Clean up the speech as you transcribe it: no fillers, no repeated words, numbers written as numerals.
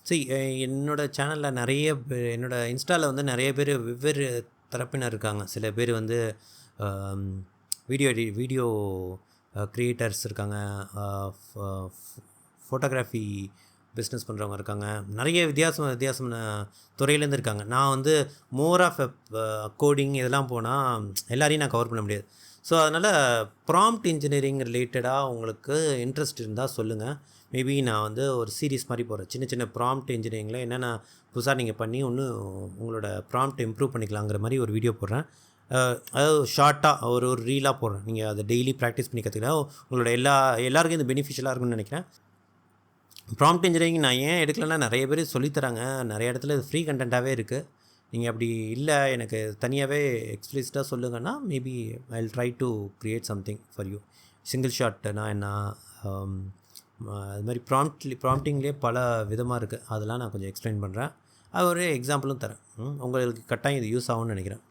சரி, என்னோட சேனல்ல நெறைய என்னோட இன்ஸ்டால வந்து நெறைய பேர் வெவ்வேறு தரப்பினர் இருக்காங்க. சில பேர் வந்து அம் வீடியோ கிரியேட்டர்ஸ் இருக்காங்க. அ ஃப ஃபோட்டோகிராஃபி பிஸ்னஸ் பண்ணுறவங்க இருக்காங்க. நெறைய வித்தியாசமான துறையிலேருந்து இருக்காங்க. நான் வந்து மோர் ஆஃப் கோடிங் இதெல்லாம் போனா எல்லாரையும் நான் கவர் பண்ண முடியாது. ஸோ அதனால் ப்ராம்ப்ட் இன்ஜினியரிங் ரிலேட்டடா உங்களுக்கு இன்ட்ரெஸ்ட் இருந்தா சொல்லுங்க. மேபி நான் வந்து ஒரு சீரிஸ் மாரி போடுறேன். சின்ன சின்ன ப்ராம்ப்ட் இன்ஜினியரிங்கில என்னென்ன புதுசா நீங்க பண்ணி இன்னும் உங்களோட ப்ராம்ப்ட் இம்ப்ரூவ் பண்ணிக்கலாங்கிற மாரி ஒரு வீடியோ போடுறேன். அதாவது ஷார்ட்டா ஒரு ரீலா போடுறேன். நீங்க அத டெய்லி பிராக்டிஸ் பண்ணி கத்துக்கிட்டா உங்களோட எல்லாருக்கும் இது பெனிஃபிஷியலா இருக்கும்னு நெனைக்கிறேன். ப்ராம்ப்ட் இன்ஜினியரிங் நான் ஏன் எடுக்கலன்னா, நெறைய பேர் சொல்லி தராங்க. நெறைய இடத்துல இது ஃப்ரீ கன்டென்ட்டாவே இருக்கு. நீங்க அப்படி இல்ல, எனக்கு தனியாவே எக்ஸ்பிளிசிட்டா சொல்லுங்கன்னா, maybe I will try to create something for you. Single ஷாட்னா என்ன? அம் அது மாரி ப்ராம்ப்டிங்லேயே பல விதமா இருக்கு. அதெல்லாம் நான் கொஞ்சம் எக்ஸ்பிளைன் பண்றேன். அது ஒரு எக்ஸாம்பிளும் தரேன். உங்களுக்கு கட்டாயம் இது யூஸ் ஆகும்னு நெனைக்கிறேன்.